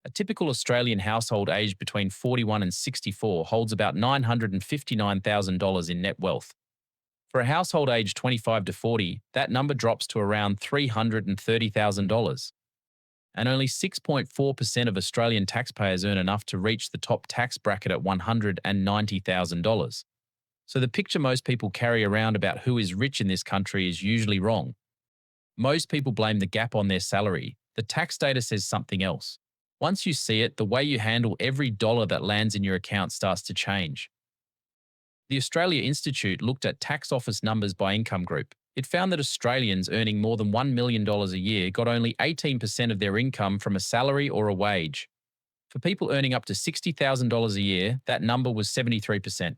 A typical Australian household aged between 41 and 64 holds about $959,000 in net wealth. For a household aged 25 to 40, that number drops to around $330,000. And only 6.4% of Australian taxpayers earn enough to reach the top tax bracket at $190,000. So the picture most people carry around about who is rich in this country is usually wrong. Most people blame the gap on their salary. The tax data says something else. Once you see it, the way you handle every dollar that lands in your account starts to change. The Australia Institute looked at tax office numbers by income group. It found that Australians earning more than $1 million a year got only 18% of their income from a salary or a wage. For people earning up to $60,000 a year, that number was 73%.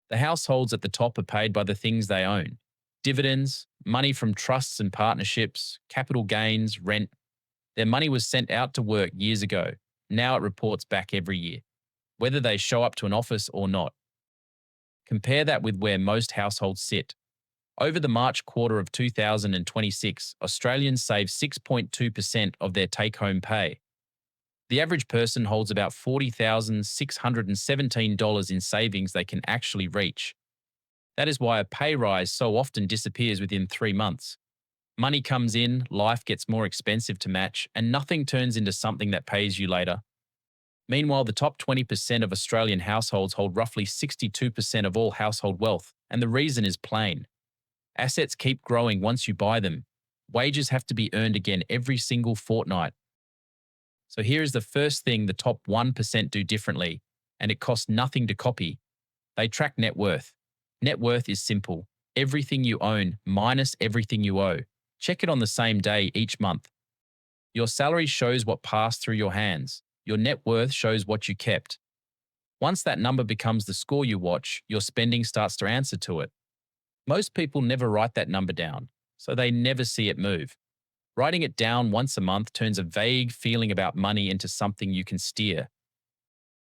The households at the top are paid by the things they own: dividends, money from trusts and partnerships, capital gains, rent. Their money was sent out to work years ago. Now it reports back every year, whether they show up to an office or not. Compare that with where most households sit. Over the March quarter of 2026, Australians saved 6.2% of their take-home pay. The average person holds about $40,617 in savings they can actually reach. That is why a pay rise so often disappears within 3 months. Money comes in, life gets more expensive to match, and nothing turns into something that pays you later. Meanwhile, the top 20% of Australian households hold roughly 62% of all household wealth, and the reason is plain. Assets keep growing once you buy them. Wages have to be earned again every single fortnight. So here is the first thing the top 1% do differently, and it costs nothing to copy. They track net worth. Net worth is simple: everything you own minus everything you owe. Check it on the same day each month. Your salary shows what passed through your hands. Your net worth shows what you kept. Once that number becomes the score you watch, your spending starts to answer to it. Most people never write that number down, so they never see it move. Writing it down once a month turns a vague feeling about money into something you can steer.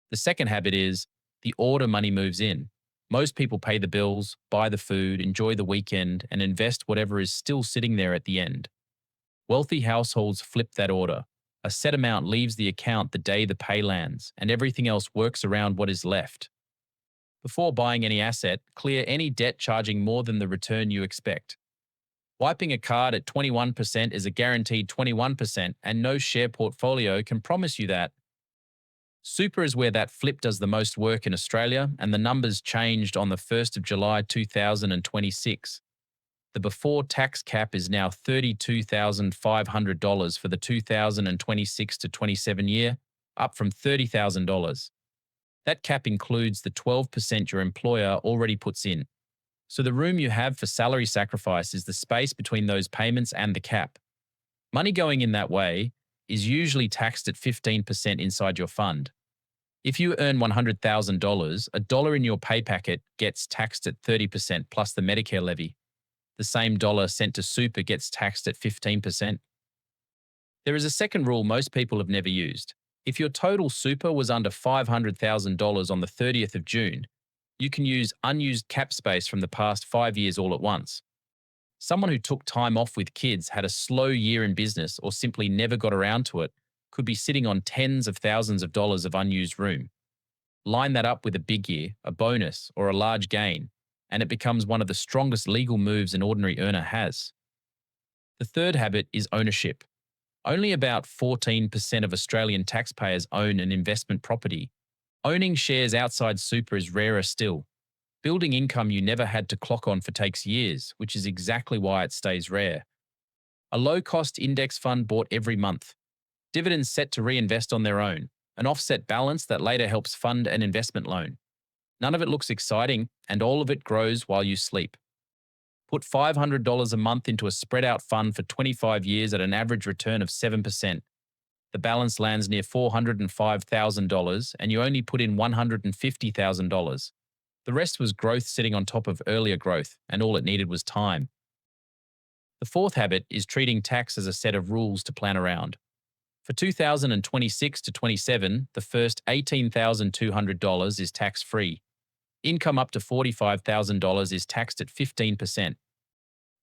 The second habit is the order money moves in. Most people pay the bills, buy the food, enjoy the weekend, and invest whatever is still sitting there at the end. Wealthy households flip that order. A set amount leaves the account the day the pay lands, and everything else works around what is left. Before buying any asset, clear any debt charging more than the return you expect. Wiping a card at 21% is a guaranteed 21%, and no share portfolio can promise you that. Super is where that flip does the most work in Australia, and the numbers changed on the 1st of July 2026. The before tax cap is now $32,500 for the 2026 to 27 year, up from $30,000. That cap includes the 12% your employer already puts in. So the room you have for salary sacrifice is the space between those payments and the cap. Money going in that way is usually taxed at 15% inside your fund. If you earn $100,000, a dollar in your pay packet gets taxed at 30% plus the Medicare levy. The same dollar sent to super gets taxed at 15%. There is a second rule most people have never used. If your total super was under $500,000 on the 30th of June, you can use unused cap space from the past 5 years all at once. Someone who took time off with kids, had a slow year in business, or simply never got around to it could be sitting on tens of thousands of dollars of unused room. Line that up with a big year, a bonus, or a large gain, and it becomes one of the strongest legal moves an ordinary earner has. The third habit is ownership. Only about 14% of Australian taxpayers own an investment property. Owning shares outside super is rarer still. Building income you never had to clock on for takes years, which is exactly why it stays rare. A low-cost index fund bought every month. Dividends set to reinvest on their own. An offset balance that later helps fund an investment loan. None of it looks exciting, and all of it grows while you sleep. Put $500 a month into a spread-out fund for 25 years at an average return of 7%. The balance lands near $405,000, and you only put in $150,000. The rest was growth sitting on top of earlier growth, and all it needed was time. The fourth habit is treating tax as a set of rules to plan around. For 2026 to 27, the first $18,200 is tax-free. Income up to $45,000 is taxed at 15%.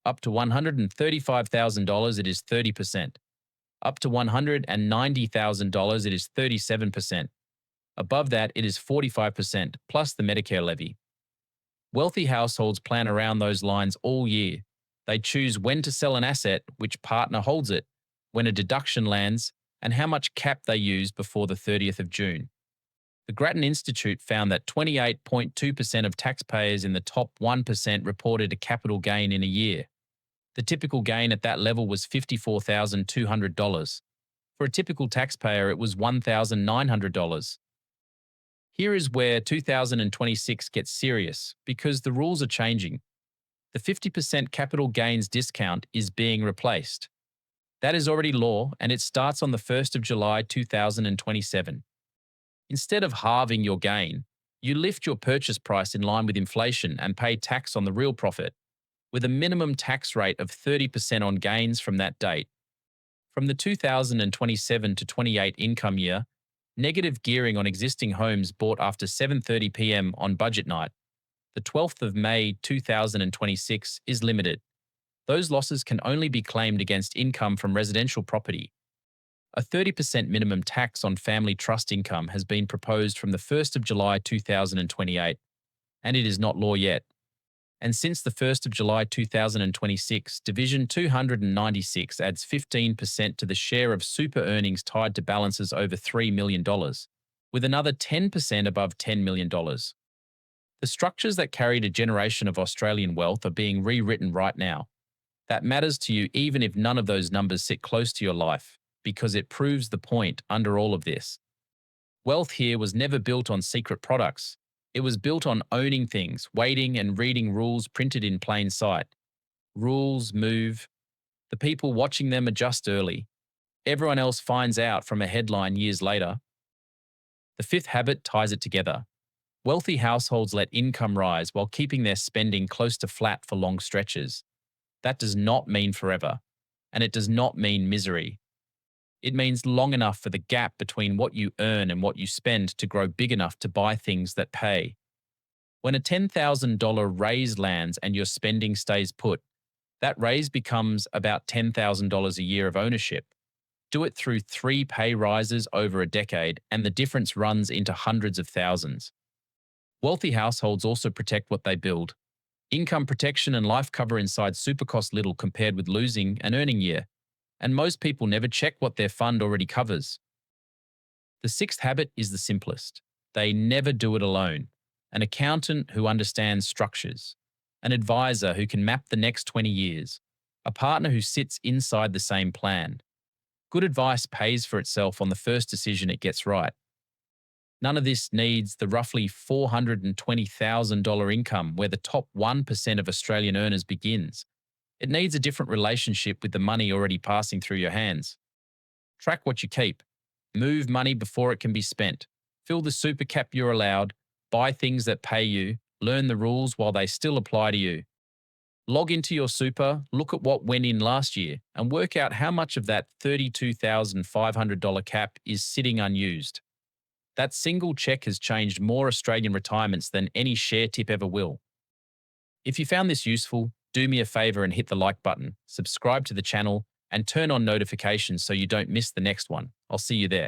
Up to $135,000 it is 30%. Up to $190,000, it is 37%. Above that, it is 45%, plus the Medicare levy. Wealthy households plan around those lines all year. They choose when to sell an asset, which partner holds it, when a deduction lands, and how much cap they use before the 30th of June. The Grattan Institute found that 28.2% of taxpayers in the top 1% reported a capital gain in a year. The typical gain at that level was $54,200. For a typical taxpayer, it was $1,900. Here is where 2026 gets serious, because the rules are changing. The 50% capital gains discount is being replaced. That is already law, and it starts on the 1st of July 2027. Instead of halving your gain, you lift your purchase price in line with inflation and pay tax on the real profit, with a minimum tax rate of 30% on gains from that date. From the 2027 to 28 income year, negative gearing on existing homes bought after 7:30 p.m. on budget night, the 12th of May 2026, is limited. Those losses can only be claimed against income from residential property. A 30% minimum tax on family trust income has been proposed from the 1st of July 2028, and it is not law yet. And since the 1st of July 2026, Division 296 adds 15% to the share of super earnings tied to balances over $3 million, with another 10% above $10 million. The structures that carried a generation of Australian wealth are being rewritten right now. That matters to you even if none of those numbers sit close to your life, because it proves the point under all of this. Wealth here was never built on secret products. It was built on owning things, waiting and reading rules printed in plain sight. Rules move. The people watching them adjust early. Everyone else finds out from a headline years later. The fifth habit ties it together. Wealthy households let income rise while keeping their spending close to flat for long stretches. That does not mean forever, and it does not mean misery. It means long enough for the gap between what you earn and what you spend to grow big enough to buy things that pay. When a $10,000 raise lands and your spending stays put, that raise becomes about $10,000 a year of ownership. Do it through 3 pay rises over a decade, and the difference runs into hundreds of thousands. Wealthy households also protect what they build. Income protection and life cover inside super cost little compared with losing an earning year, and most people never check what their fund already covers. The sixth habit is the simplest. They never do it alone. An accountant who understands structures, an advisor who can map the next 20 years, a partner who sits inside the same plan. Good advice pays for itself on the first decision it gets right. None of this needs the roughly $420,000 income where the top 1% of Australian earners begins. It needs a different relationship with the money already passing through your hands. Track what you keep. Move money before it can be spent. Fill the super cap you're allowed. Buy things that pay you. Learn the rules while they still apply to you. Log into your super, look at what went in last year, and work out how much of that $32,500 cap is sitting unused. That single check has changed more Australian retirements than any share tip ever will. If you found this useful, do me a favor and hit the like button, subscribe to the channel, and turn on notifications so you don't miss the next one. I'll see you there.